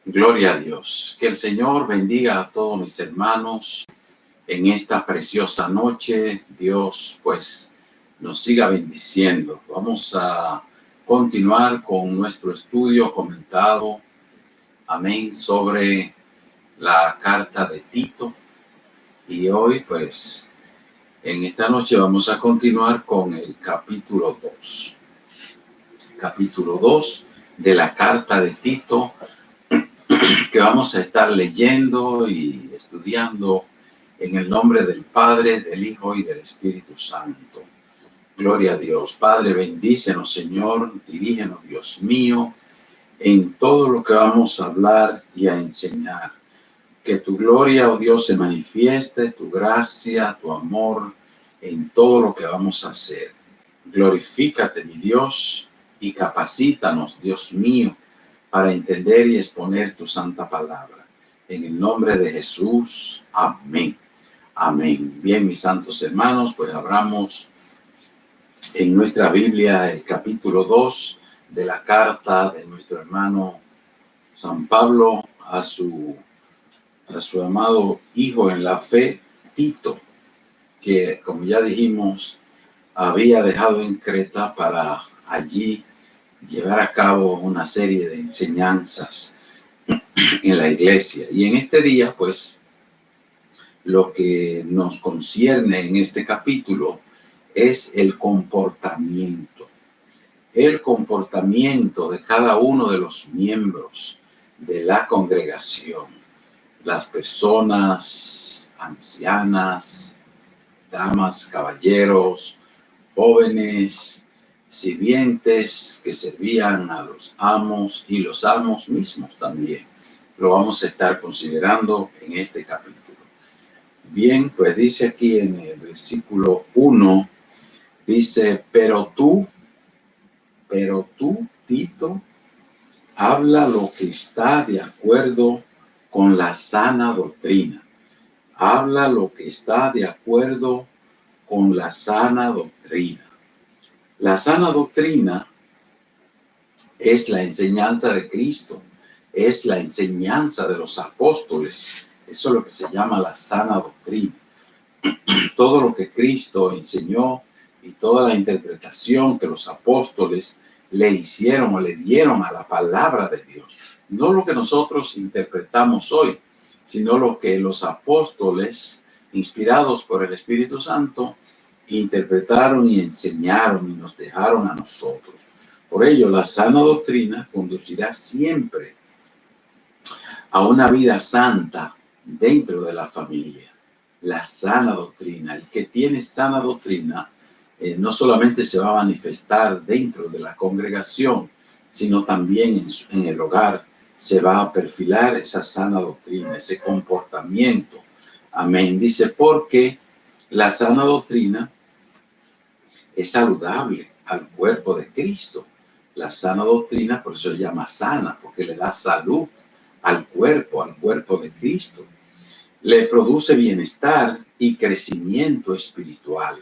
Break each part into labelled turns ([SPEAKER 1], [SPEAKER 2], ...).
[SPEAKER 1] Gloria a Dios. Que el Señor bendiga a todos mis hermanos en esta preciosa noche. Dios pues nos siga bendiciendo. Vamos a continuar con nuestro estudio comentado, amén, sobre la carta de Tito. Y hoy pues en esta noche vamos a continuar con el capítulo 2. Capítulo 2 de la carta de Tito, que vamos a estar leyendo y estudiando en el nombre del Padre, del Hijo y del Espíritu Santo. Gloria a Dios. Padre, bendícenos, Señor, dirígenos, Dios mío, en todo lo que vamos a hablar y a enseñar. Que tu gloria, oh Dios, se manifieste, tu gracia, tu amor, en todo lo que vamos a hacer. Glorifícate, mi Dios, y capacítanos, Dios mío, para entender y exponer tu santa palabra. En el nombre de Jesús, amén. Amén. Bien, mis santos hermanos, pues abramos en nuestra Biblia el capítulo 2 de la carta de nuestro hermano San Pablo a su amado hijo en la fe, Tito, que, como ya dijimos, había dejado en Creta para allí llevar a cabo una serie de enseñanzas en la iglesia. Y en este día, pues, lo que nos concierne en este capítulo es el comportamiento de cada uno de los miembros de la congregación. Las personas ancianas, damas, caballeros, jóvenes, sirvientes que servían a los amos y los amos mismos también. Lo vamos a estar considerando en este capítulo. Bien, pues dice aquí en el versículo 1, dice, pero tú, Tito, habla lo que está de acuerdo con la sana doctrina. Habla lo que está de acuerdo con la sana doctrina. La sana doctrina es la enseñanza de Cristo, es la enseñanza de los apóstoles. Eso es lo que se llama la sana doctrina. Todo lo que Cristo enseñó y toda la interpretación que los apóstoles le hicieron o le dieron a la palabra de Dios. No lo que nosotros interpretamos hoy, sino lo que los apóstoles, inspirados por el Espíritu Santo, interpretaron y enseñaron y nos dejaron a nosotros. Por ello, la sana doctrina conducirá siempre a una vida santa dentro de la familia. La sana doctrina, el que tiene sana doctrina, no solamente se va a manifestar dentro de la congregación, sino también en el hogar se va a perfilar esa sana doctrina, ese comportamiento. Amén. Dice, porque la sana doctrina es saludable al cuerpo de Cristo. La sana doctrina, por eso se llama sana, porque le da salud al cuerpo de Cristo. Le produce bienestar y crecimiento espiritual.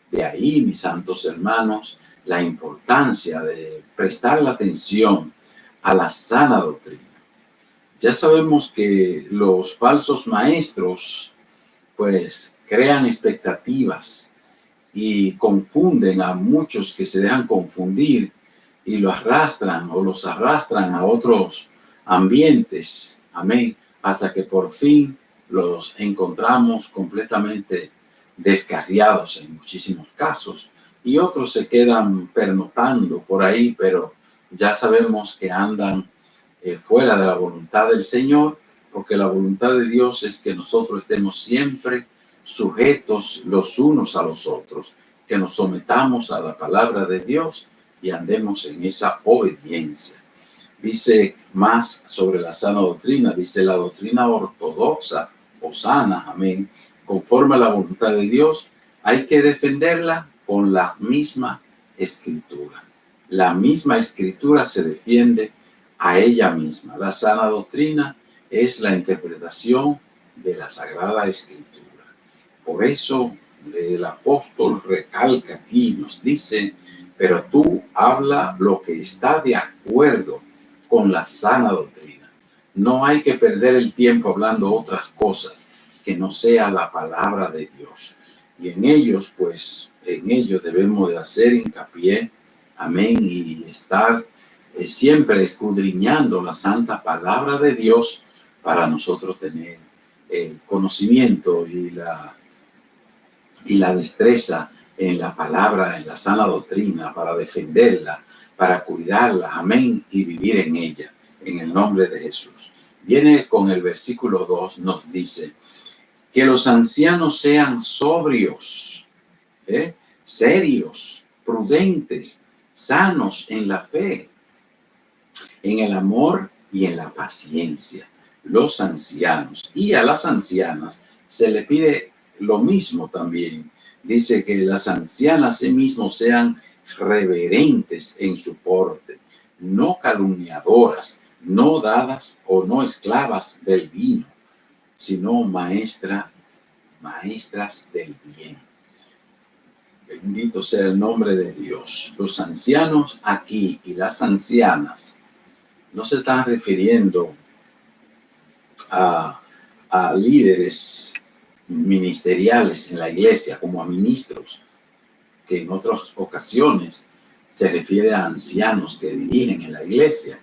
[SPEAKER 1] De ahí, mis santos hermanos, la importancia de prestar la atención a la sana doctrina. Ya sabemos que los falsos maestros, pues, crean expectativas y confunden a muchos que se dejan confundir y los arrastran a otros ambientes. Amén. Hasta que por fin los encontramos completamente descarriados en muchísimos casos, y otros se quedan pernotando por ahí, pero ya sabemos que andan fuera de la voluntad del Señor, porque la voluntad de Dios es que nosotros estemos siempre sujetos los unos a los otros, que nos sometamos a la palabra de Dios y andemos en esa obediencia. Dice más sobre la sana doctrina, dice la doctrina ortodoxa o sana, amén, conforme a la voluntad de Dios, hay que defenderla con la misma escritura. La misma escritura se defiende a ella misma. La sana doctrina es la interpretación de la Sagrada Escritura. Por eso el apóstol recalca aquí, nos dice, pero tú habla lo que está de acuerdo con la sana doctrina. No hay que perder el tiempo hablando otras cosas que no sea la palabra de Dios. Y en ellos, pues, en ellos debemos de hacer hincapié, amén, y estar siempre escudriñando la santa palabra de Dios para nosotros tener el conocimiento y la destreza en la palabra, en la sana doctrina, para defenderla, para cuidarla, amén, y vivir en ella, en el nombre de Jesús. Viene con el versículo 2, nos dice, que los ancianos sean sobrios, serios, prudentes, sanos en la fe, en el amor y en la paciencia. Los ancianos y a las ancianas se le pide lo mismo también. Dice que las ancianas sí mismos sean reverentes en su porte, no calumniadoras, no dadas o no esclavas del vino, sino maestras del bien. Bendito sea el nombre de Dios. Los ancianos aquí y las ancianas no se están refiriendo a líderes ministeriales en la iglesia, como a ministros, que en otras ocasiones se refiere a ancianos que dirigen en la iglesia,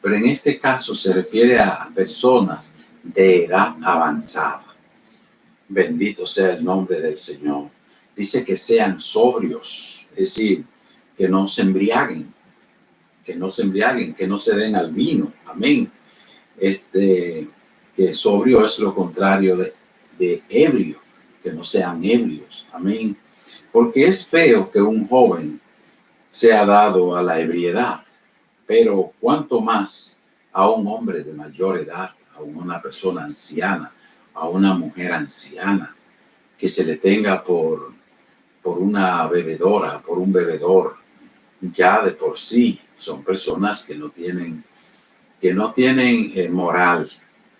[SPEAKER 1] pero en este caso se refiere a personas de edad avanzada. Bendito sea el nombre del Señor. Dice que sean sobrios, es decir, que no se embriaguen, que no se den al vino. Amén. Que sobrio es lo contrario de ebrio, que no sean ebrios. Amén. Porque es feo que un joven sea dado a la ebriedad, pero cuánto más a un hombre de mayor edad, a una persona anciana, a una mujer anciana, que se le tenga por una bebedora, por un bebedor. Ya de por sí son personas que no tienen moral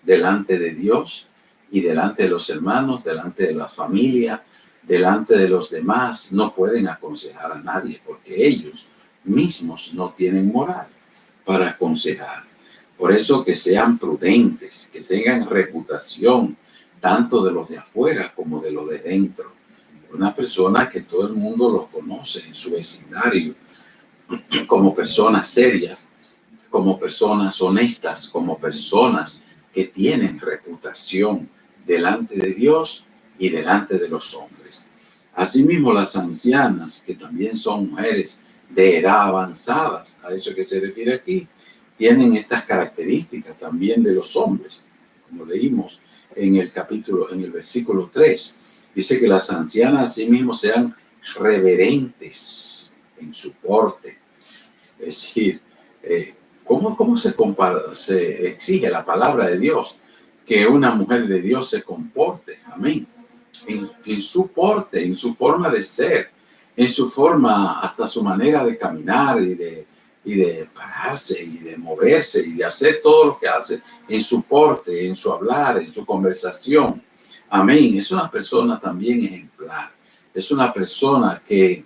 [SPEAKER 1] delante de Dios y delante de los hermanos, delante de la familia, delante de los demás. No pueden aconsejar a nadie porque ellos mismos no tienen moral para aconsejar. Por eso que sean prudentes, que tengan reputación tanto de los de afuera como de los de dentro. Una persona que todo el mundo los conoce en su vecindario como personas serias, como personas honestas, como personas que tienen reputación delante de Dios y delante de los hombres. Asimismo, las ancianas, que también son mujeres de edad avanzadas, a eso que se refiere aquí, tienen estas características también de los hombres. Como leímos en el versículo 3, dice que las ancianas asimismo sean reverentes en su porte. Es decir, ¿cómo se exige la palabra de Dios que una mujer de Dios se comporte? Amén. En su porte, en su forma de ser, en su forma, hasta su manera de caminar y de pararse y de moverse y de hacer todo lo que hace, en su porte, en su hablar, en su conversación. Amén. Es una persona también ejemplar. Es una persona que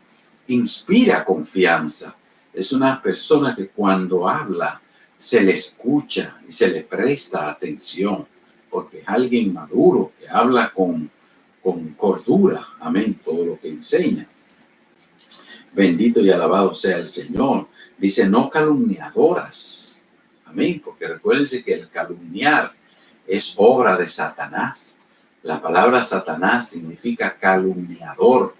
[SPEAKER 1] inspira confianza. Es una persona que cuando habla se le escucha y se le presta atención, porque es alguien maduro que habla con cordura. Amén. Todo lo que enseña. Bendito y alabado sea el Señor. Dice, no calumniadoras. Amén. Porque recuérdense que el calumniar es obra de Satanás. La palabra Satanás significa calumniador.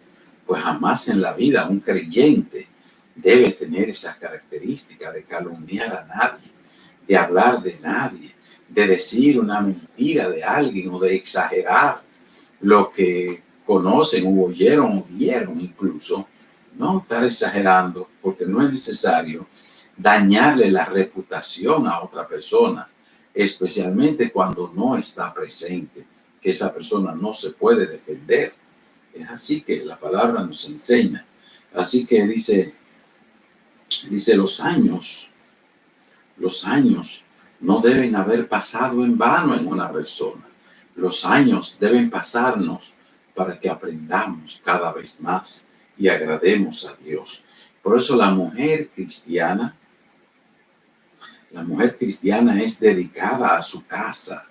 [SPEAKER 1] Pues jamás en la vida un creyente debe tener esas características de calumniar a nadie, de hablar de nadie, de decir una mentira de alguien o de exagerar lo que conocen o oyeron o vieron incluso. No estar exagerando, porque no es necesario dañarle la reputación a otra persona, especialmente cuando no está presente, que esa persona no se puede defender. Es así que la palabra nos enseña. Así que dice los años no deben haber pasado en vano en una persona. Los años deben pasarnos para que aprendamos cada vez más y agrademos a Dios. Por eso la mujer cristiana La mujer cristiana es dedicada a su casa,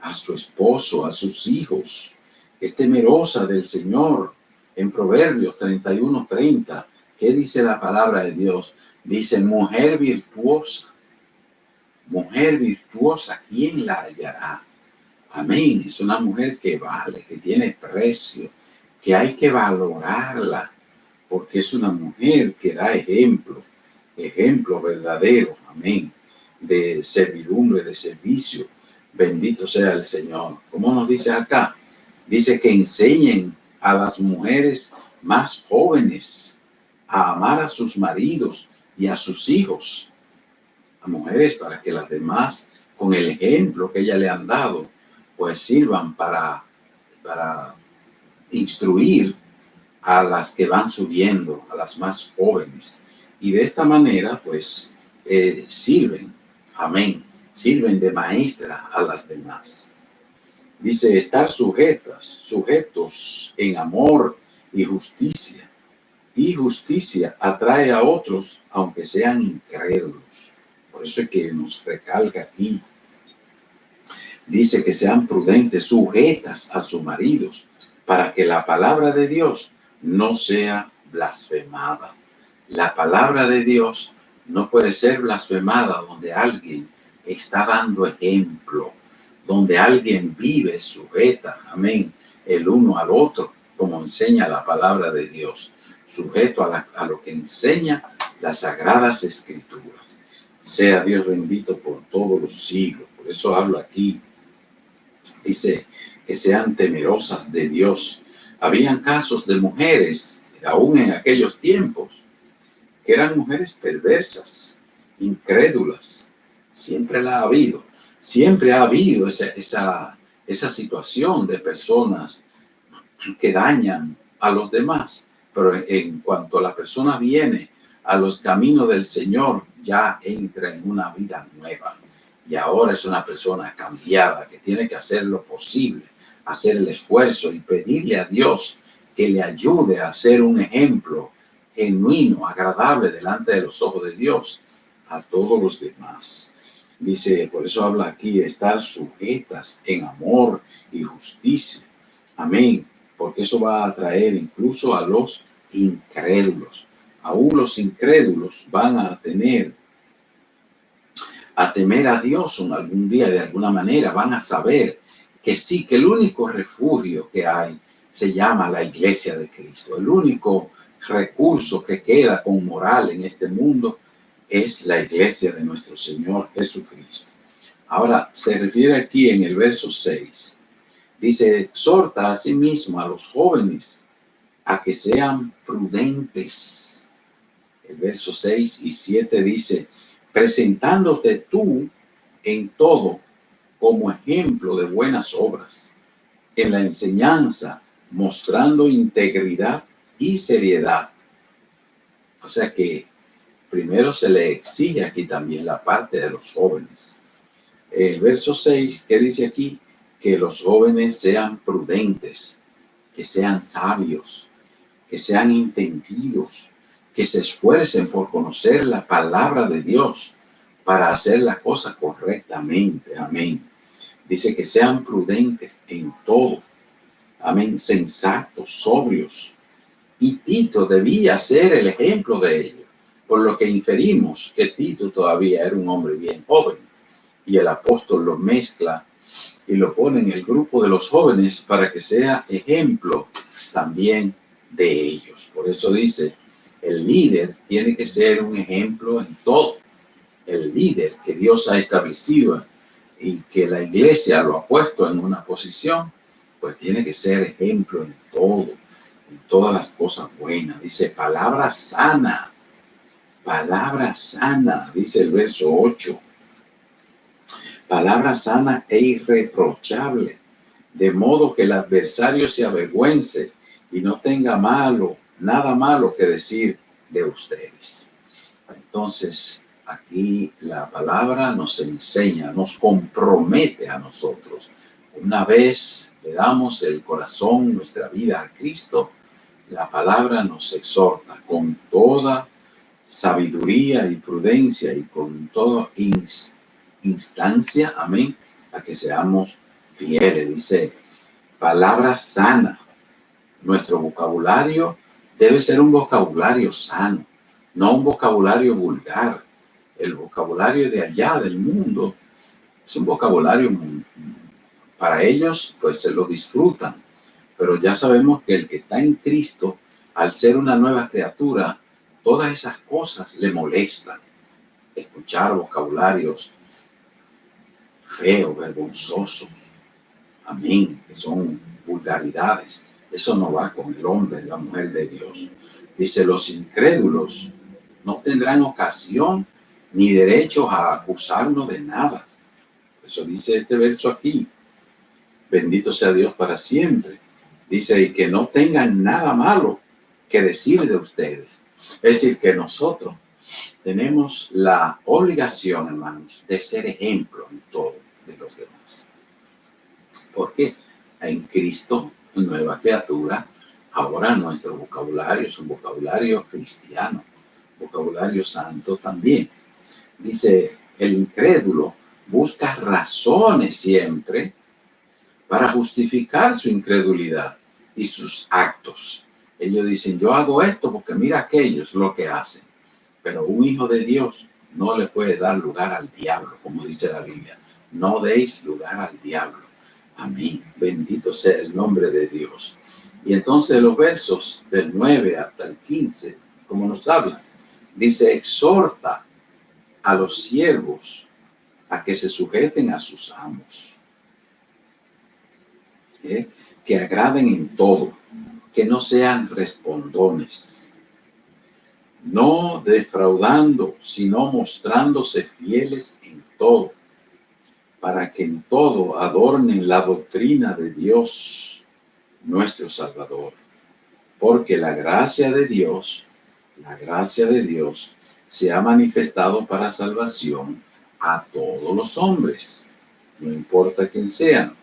[SPEAKER 1] a su esposo, a sus hijos. Es temerosa del Señor. En Proverbios 31:30, ¿qué dice la palabra de Dios? Dice, mujer virtuosa, ¿quién la hallará? Amén. Es una mujer que vale, que tiene precio, que hay que valorarla, porque es una mujer que da ejemplo verdadero, amén, de servidumbre, de servicio. Bendito sea el Señor. ¿Cómo nos dice acá? Dice que enseñen a las mujeres más jóvenes a amar a sus maridos y a sus hijos, a mujeres, para que las demás, con el ejemplo que ella le han dado, pues sirvan para instruir a las que van subiendo, a las más jóvenes. Y de esta manera, pues, sirven, amén, sirven de maestra a las demás. Dice, estar sujetos en amor y justicia. Y justicia atrae a otros, aunque sean incrédulos. Por eso es que nos recalca aquí. Dice que sean prudentes, sujetas a sus maridos, para que la palabra de Dios no sea blasfemada. La palabra de Dios no puede ser blasfemada donde alguien está dando ejemplo, donde alguien vive sujeta, amén, el uno al otro, como enseña la palabra de Dios, sujeto a lo que enseña las sagradas escrituras. Sea Dios bendito por todos los siglos. Por eso hablo aquí. Dice que sean temerosas de Dios. Habían casos de mujeres, aún en aquellos tiempos, que eran mujeres perversas, incrédulas. Siempre la ha habido. Siempre ha habido esa situación de personas que dañan a los demás. Pero en cuanto la persona viene a los caminos del Señor, ya entra en una vida nueva. Y ahora es una persona cambiada que tiene que hacer lo posible, hacer el esfuerzo y pedirle a Dios que le ayude a ser un ejemplo genuino, agradable delante de los ojos de Dios a todos los demás. Dice, por eso habla aquí, estar sujetas en amor y justicia. Amén. Porque eso va a atraer incluso a los incrédulos. Aún los incrédulos van a temer a Dios algún día, de alguna manera. Van a saber que sí, que el único refugio que hay se llama la iglesia de Cristo. El único recurso que queda con moral en este mundo es la iglesia de nuestro Señor Jesucristo. Ahora, se refiere aquí en el verso 6. Dice, exhorta a sí mismo a los jóvenes a que sean prudentes. El verso 6 y 7 dice, presentándote tú en todo como ejemplo de buenas obras, en la enseñanza, mostrando integridad y seriedad. O sea que primero se le exige aquí también la parte de los jóvenes. El verso 6, que dice aquí, que los jóvenes sean prudentes, que sean sabios, que sean entendidos, que se esfuercen por conocer la palabra de Dios para hacer las cosas correctamente. Amén. Dice que sean prudentes en todo. Amén. Sensatos, sobrios. Y Tito debía ser el ejemplo de ello, por lo que inferimos que Tito todavía era un hombre bien joven. Y el apóstol lo mezcla y lo pone en el grupo de los jóvenes para que sea ejemplo también de ellos. Por eso dice, el líder tiene que ser un ejemplo en todo. El líder que Dios ha establecido y que la iglesia lo ha puesto en una posición, pues tiene que ser ejemplo en todo, en todas las cosas buenas. Dice, palabra sana, dice el verso 8. Palabra sana e irreprochable, de modo que el adversario se avergüence y no tenga nada malo que decir de ustedes. Entonces, aquí la palabra nos enseña, nos compromete a nosotros. Una vez le damos el corazón, nuestra vida a Cristo, la palabra nos exhorta con toda sabiduría y prudencia y con toda instancia, amén, a que seamos fieles. Dice, palabra sana. Nuestro vocabulario debe ser un vocabulario sano, no un vocabulario vulgar. El vocabulario de allá del mundo es un vocabulario para ellos, pues se lo disfrutan. Pero ya sabemos que el que está en Cristo, al ser una nueva criatura, todas esas cosas le molestan. Escuchar vocabularios feos, vergonzosos, amén, que son vulgaridades. Eso no va con el hombre, la mujer de Dios. Dice, los incrédulos no tendrán ocasión ni derecho a acusarnos de nada. Eso dice este verso aquí. Bendito sea Dios para siempre. Dice, y que no tengan nada malo que decir de ustedes. Es decir, que nosotros tenemos la obligación, hermanos, de ser ejemplo en todo de los demás. Porque en Cristo, nueva criatura, ahora nuestro vocabulario es un vocabulario cristiano, vocabulario santo también. Dice, el incrédulo busca razones siempre para justificar su incredulidad y sus actos. Ellos dicen, yo hago esto porque mira aquello es lo que hacen. Pero un hijo de Dios no le puede dar lugar al diablo, como dice la Biblia. No deis lugar al diablo. Amén. Bendito sea el nombre de Dios. Y entonces los versos del 9 hasta el 15, como nos hablan, dice, exhorta a los siervos a que se sujeten a sus amos. Que agraden en todo, que no sean respondones, no defraudando, sino mostrándose fieles en todo, para que en todo adornen la doctrina de Dios, nuestro Salvador. Porque la gracia de Dios se ha manifestado para salvación a todos los hombres, no importa quién sean,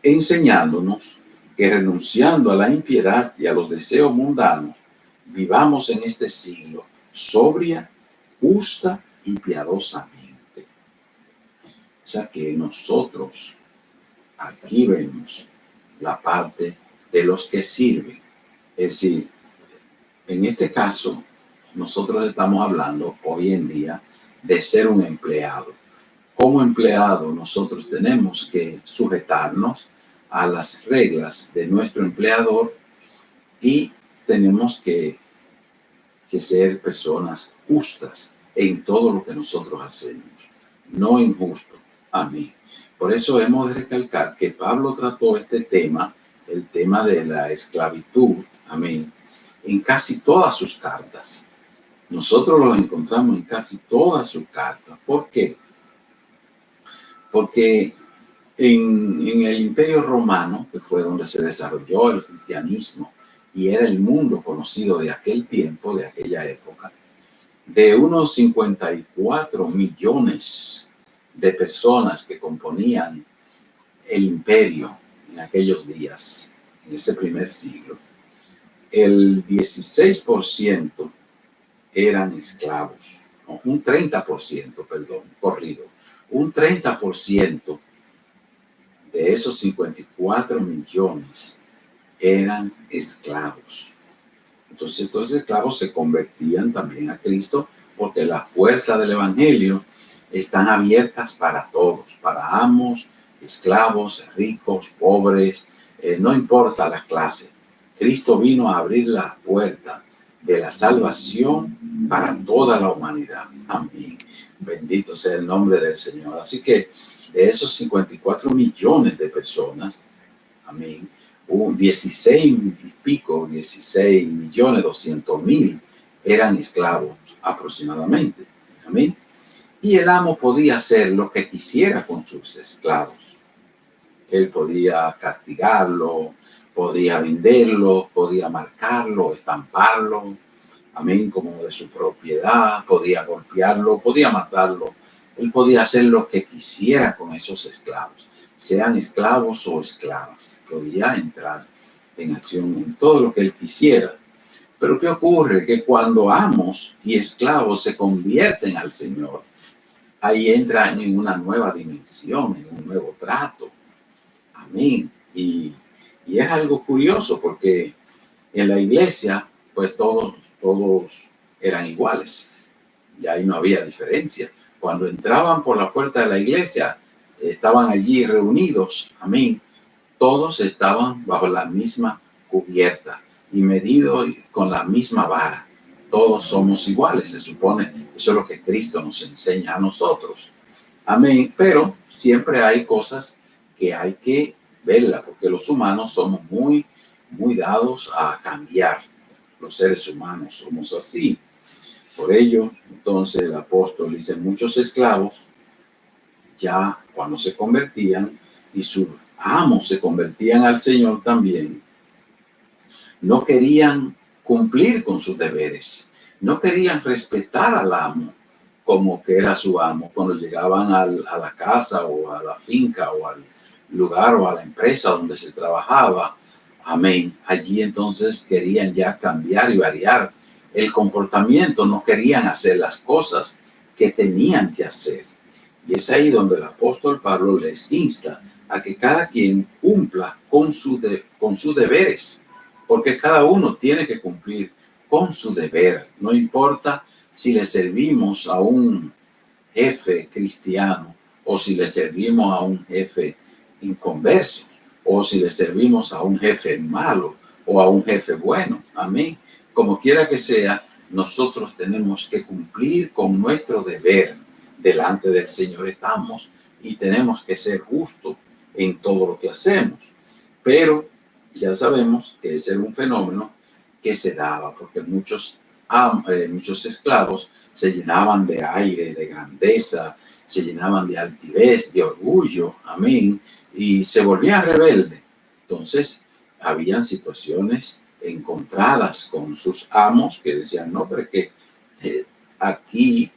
[SPEAKER 1] enseñándonos que renunciando a la impiedad y a los deseos mundanos, vivamos en este siglo sobria, justa y piadosamente. O sea que nosotros aquí vemos la parte de los que sirven. Es decir, en este caso, nosotros estamos hablando hoy en día de ser un empleado. Como empleado, nosotros tenemos que sujetarnos a las reglas de nuestro empleador y tenemos que ser personas justas en todo lo que nosotros hacemos, no injusto. Amén. Por eso hemos de recalcar que Pablo trató este tema, el tema de la esclavitud, amén, en casi todas sus cartas. Nosotros lo encontramos en casi todas sus cartas. ¿Por qué? Porque en el Imperio Romano, que fue donde se desarrolló el cristianismo y era el mundo conocido de aquel tiempo, de aquella época, de unos 54 millones de personas que componían el imperio en aquellos días, en ese primer siglo, el 16% eran esclavos, no, un 30%, perdón, corrido, un 30% de esos 54 millones eran esclavos. Entonces, estos esclavos se convertían también a Cristo porque las puertas del Evangelio están abiertas para todos, para amos, esclavos, ricos, pobres, no importa la clase. Cristo vino a abrir la puerta de la salvación para toda la humanidad. Amén. Bendito sea el nombre del Señor. Así que de esos 54 millones de personas, amén, 16 millones 200 mil eran esclavos aproximadamente. Amén. Y el amo podía hacer lo que quisiera con sus esclavos. Él podía castigarlo, podía venderlo, podía marcarlo, estamparlo, amén, como de su propiedad, podía golpearlo, podía matarlo. Él podía hacer lo que quisiera con esos esclavos, sean esclavos o esclavas. Podía entrar en acción en todo lo que él quisiera. Pero ¿qué ocurre? Que cuando amos y esclavos se convierten al Señor, ahí entran en una nueva dimensión, en un nuevo trato. Amén. Y es algo curioso porque en la iglesia, pues todos eran iguales. Y ahí no había diferencia. Cuando entraban por la puerta de la iglesia, estaban allí reunidos. Amén. Todos estaban bajo la misma cubierta y medidos con la misma vara. Todos somos iguales, se supone. Eso es lo que Cristo nos enseña a nosotros. Amén. Pero siempre hay cosas que hay que verla, porque los humanos somos muy dados a cambiar. Los seres humanos somos así. Por ello, entonces el apóstol dice, muchos esclavos ya cuando se convertían y sus amos se convertían al Señor también, no querían cumplir con sus deberes, no querían respetar al amo como que era su amo cuando llegaban a la casa o a la finca o al lugar o a la empresa donde se trabajaba. Amén. Allí entonces querían ya cambiar y variar el comportamiento, no querían hacer las cosas que tenían que hacer. Y es ahí donde el apóstol Pablo les insta a que cada quien cumpla con sus deberes, porque cada uno tiene que cumplir con su deber. No importa si le servimos a un jefe cristiano o si le servimos a un jefe inconverso o si le servimos a un jefe malo o a un jefe bueno. Amén. Como quiera que sea, nosotros tenemos que cumplir con nuestro deber. Delante del Señor estamos y tenemos que ser justos en todo lo que hacemos. Pero ya sabemos que ese era un fenómeno que se daba porque muchos esclavos se llenaban de aire, de grandeza, se llenaban de altivez, de orgullo, amén, y se volvían rebeldes. Entonces, habían situaciones encontradas con sus amos que decían, no, pero es que aquí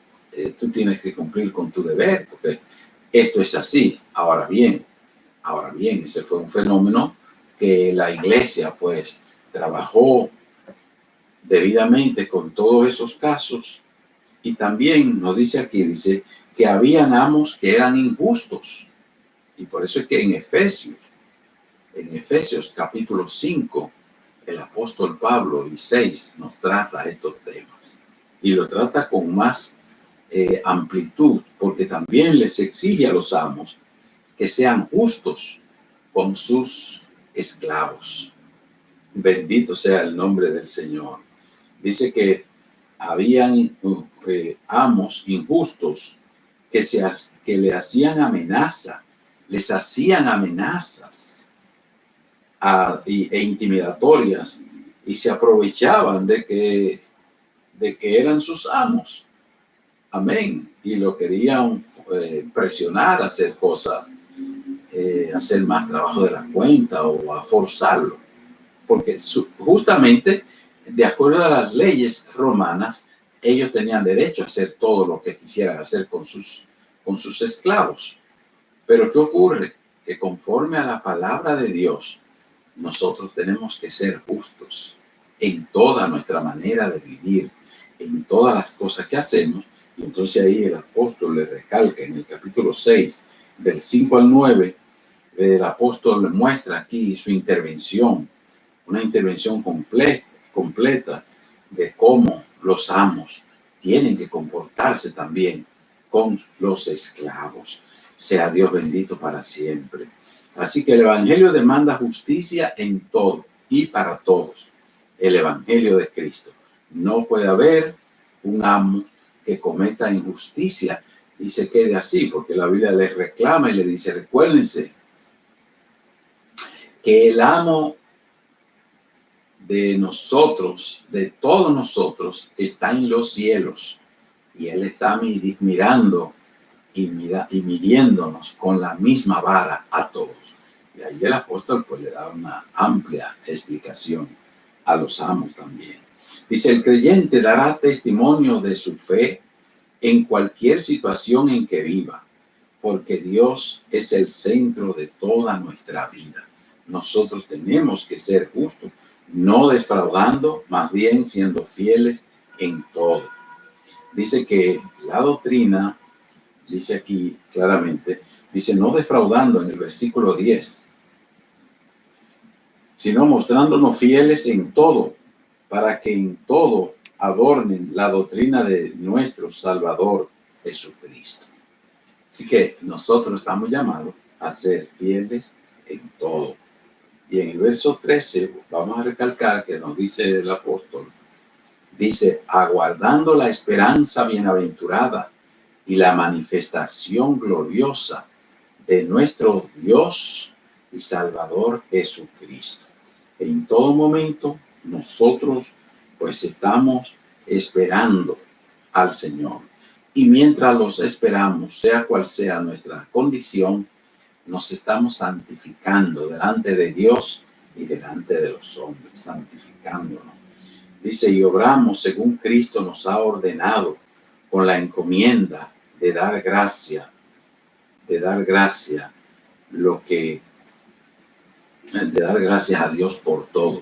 [SPEAKER 1] tú tienes que cumplir con tu deber, porque esto es así. Ahora bien, ese fue un fenómeno que la iglesia pues trabajó debidamente con todos esos casos. Y también nos dice aquí, dice que habían amos que eran injustos. Y por eso es que en Efesios capítulo 5, el apóstol Pablo y 6 nos trata estos temas. Y lo trata con más amplitud, porque también les exige a los amos que sean justos con sus esclavos. Bendito sea el nombre del Señor. Dice que habían amos injustos que le hacían amenaza, les hacían amenazas e intimidatorias y se aprovechaban de que eran sus amos. Amén. Y lo querían presionar a hacer cosas, hacer más trabajo de la cuenta o a forzarlo. Porque justamente, de acuerdo a las leyes romanas, ellos tenían derecho a hacer todo lo que quisieran hacer con sus esclavos. Pero ¿qué ocurre? Que conforme a la palabra de Dios, nosotros tenemos que ser justos en toda nuestra manera de vivir, en todas las cosas que hacemos. Y entonces ahí el apóstol le recalca en el capítulo 6, del 5 al 9, el apóstol le muestra aquí su intervención, una intervención completa de cómo los amos tienen que comportarse también con los esclavos. Sea Dios bendito para siempre. Así que el evangelio demanda justicia en todo y para todos. El evangelio de Cristo. No puede haber un amo que cometa injusticia y se quede así, porque la Biblia les reclama y le dice, recuérdense que el amo de nosotros, de todos nosotros, está en los cielos y él está mirando y midiéndonos con la misma vara a todos. Y ahí el apóstol pues le da una amplia explicación a los amos también. Dice, el creyente dará testimonio de su fe en cualquier situación en que viva, porque Dios es el centro de toda nuestra vida. Nosotros tenemos que ser justos no defraudando, más bien siendo fieles en todo. Dice que la doctrina, dice aquí claramente, dice no defraudando en el versículo 10, sino mostrándonos fieles en todo, para que en todo adornen la doctrina de nuestro Salvador Jesucristo. Así que nosotros estamos llamados a ser fieles en todo. Y en el verso 13 vamos a recalcar que nos dice el apóstol, dice, aguardando la esperanza bienaventurada y la manifestación gloriosa de nuestro Dios y Salvador Jesucristo. En todo momento nosotros pues estamos esperando al Señor. Y mientras los esperamos, sea cual sea nuestra condición, nos estamos santificando delante de Dios y delante de los hombres, santificándonos. Dice, y obramos según Cristo nos ha ordenado, con la encomienda de dar gracia, de dar gracias a Dios por todo.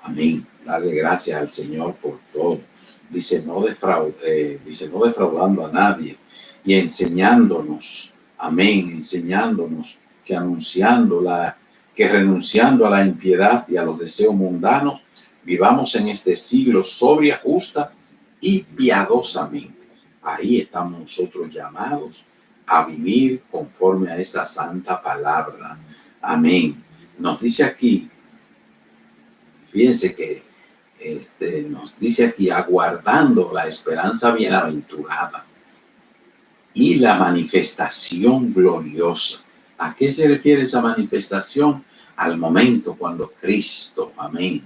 [SPEAKER 1] Amén. Darle gracias al Señor por todo. Dice no defraudando a nadie y enseñándonos, amén, enseñándonos que que renunciando a la impiedad y a los deseos mundanos, vivamos en este siglo sobria, justa y piadosamente. Ahí estamos nosotros llamados a vivir conforme a esa santa palabra. Amén. Nos dice aquí, fíjense que nos dice aquí, aguardando la esperanza bienaventurada y la manifestación gloriosa. ¿A qué se refiere esa manifestación? Al momento cuando Cristo, amén,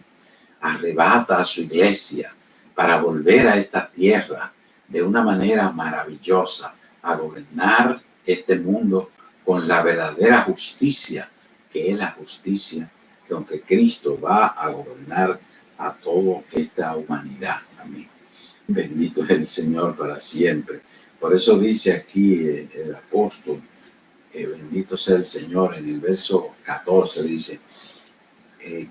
[SPEAKER 1] arrebata a su iglesia para volver a esta tierra de una manera maravillosa, a gobernar este mundo con la verdadera justicia, que es la justicia que aunque Cristo va a gobernar a toda esta humanidad. Amén. Bendito es el Señor para siempre. Por eso dice aquí el apóstol, bendito sea el Señor, en el verso 14 dice,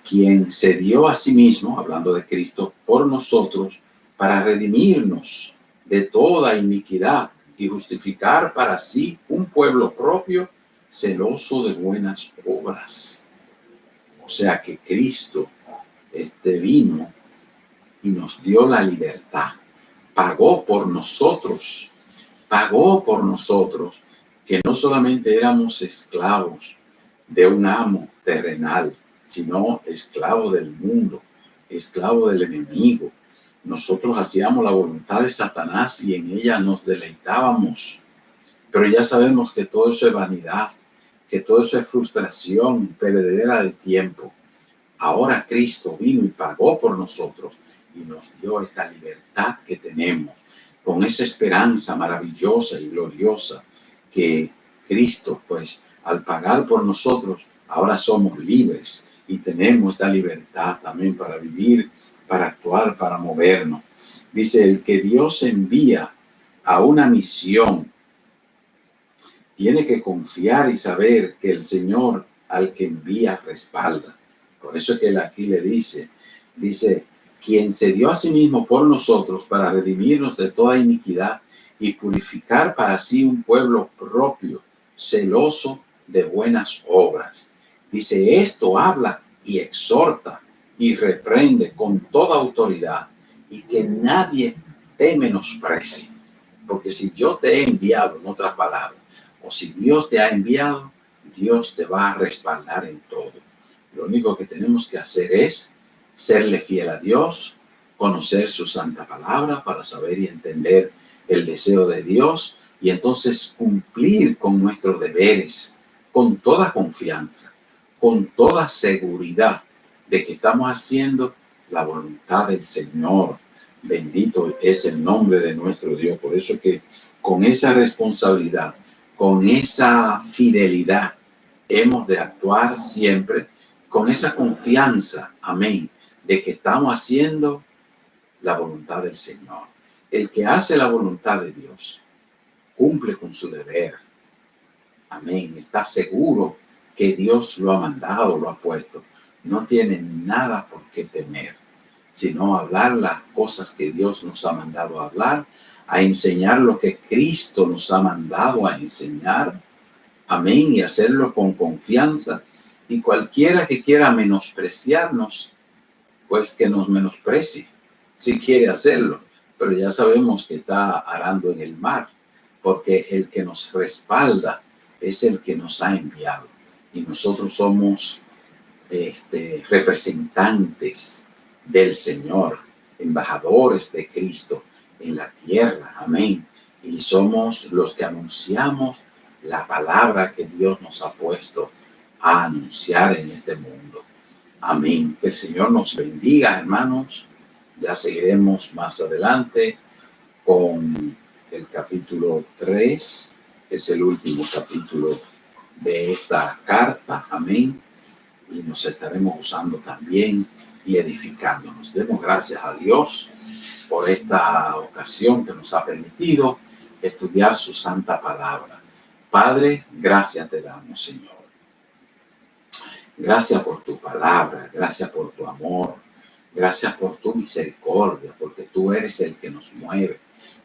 [SPEAKER 1] quien se dio a sí mismo, hablando de Cristo, por nosotros, para redimirnos de toda iniquidad y justificar para sí un pueblo propio, celoso de buenas obras. O sea que Cristo vino y nos dio la libertad, pagó por nosotros, que no solamente éramos esclavos de un amo terrenal, sino esclavos del mundo, esclavos del enemigo. Nosotros hacíamos la voluntad de Satanás y en ella nos deleitábamos. Pero ya sabemos que todo eso es vanidad, que todo eso es frustración, perdedera de tiempo. Ahora Cristo vino y pagó por nosotros y nos dio esta libertad que tenemos, con esa esperanza maravillosa y gloriosa que Cristo, pues, al pagar por nosotros, ahora somos libres y tenemos esta libertad también para vivir, para actuar, para movernos. Dice, el que Dios envía a una misión tiene que confiar y saber que el Señor al que envía respalda. Por eso es que él aquí le dice, quien se dio a sí mismo por nosotros para redimirnos de toda iniquidad y purificar para sí un pueblo propio, celoso de buenas obras. Dice, esto habla y exhorta y reprende con toda autoridad y que nadie te menosprecie. Porque si yo te he enviado, en otras palabras, o si Dios te ha enviado, Dios te va a respaldar en todo. Lo único que tenemos que hacer es serle fiel a Dios, conocer su santa palabra para saber y entender el deseo de Dios y entonces cumplir con nuestros deberes con toda confianza, con toda seguridad de que estamos haciendo la voluntad del Señor. Bendito es el nombre de nuestro Dios. Por eso que con esa responsabilidad, con esa fidelidad, hemos de actuar siempre con esa confianza, amén, de que estamos haciendo la voluntad del Señor. El que hace la voluntad de Dios cumple con su deber. Amén. Está seguro que Dios lo ha mandado, lo ha puesto. no tienen nada por qué temer, sino hablar las cosas que Dios nos ha mandado a hablar, a enseñar lo que Cristo nos ha mandado a enseñar. Amén. Y hacerlo con confianza. Y cualquiera que quiera menospreciarnos, pues que nos menosprecie, si quiere hacerlo. Pero ya sabemos que está arando en el mar, porque el que nos respalda es el que nos ha enviado. Y nosotros somos representantes del Señor, embajadores de Cristo en la tierra. Amén. Y somos los que anunciamos la palabra que Dios nos ha puesto a anunciar en este mundo. Amén. Que el Señor nos bendiga, hermanos. Ya seguiremos más adelante con el capítulo 3, que es el último capítulo de esta carta. Amén. Y nos estaremos usando también y edificándonos. Demos gracias a Dios por esta ocasión que nos ha permitido estudiar su santa palabra. Padre, gracias te damos, Señor. Gracias por tu palabra, gracias por tu amor, gracias por tu misericordia, porque tú eres el que nos mueve,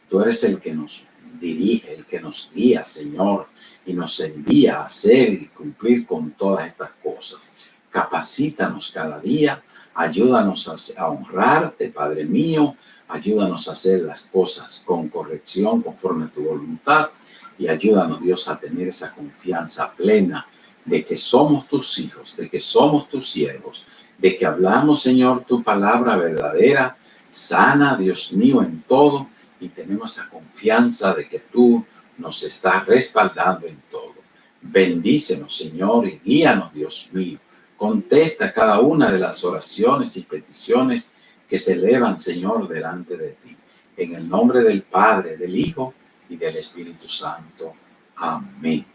[SPEAKER 1] tú eres el que nos dirige, el que nos guía, Señor, y nos envía a hacer y cumplir con todas estas cosas. Capacítanos cada día, ayúdanos a honrarte, Padre mío, ayúdanos a hacer las cosas con corrección, conforme a tu voluntad, y ayúdanos, Dios, a tener esa confianza plena de que somos tus hijos, de que somos tus siervos, de que hablamos, Señor, tu palabra verdadera, sana, Dios mío, en todo, y tenemos esa confianza de que tú nos estás respaldando en todo. Bendícenos, Señor, y guíanos, Dios mío. Contesta cada una de las oraciones y peticiones que se elevan, Señor, delante de ti. En el nombre del Padre, del Hijo y del Espíritu Santo. Amén.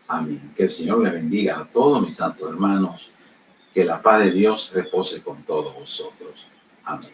[SPEAKER 1] Amén. Que el Señor le bendiga a todos mis santos hermanos. Que la paz de Dios repose con todos vosotros. Amén.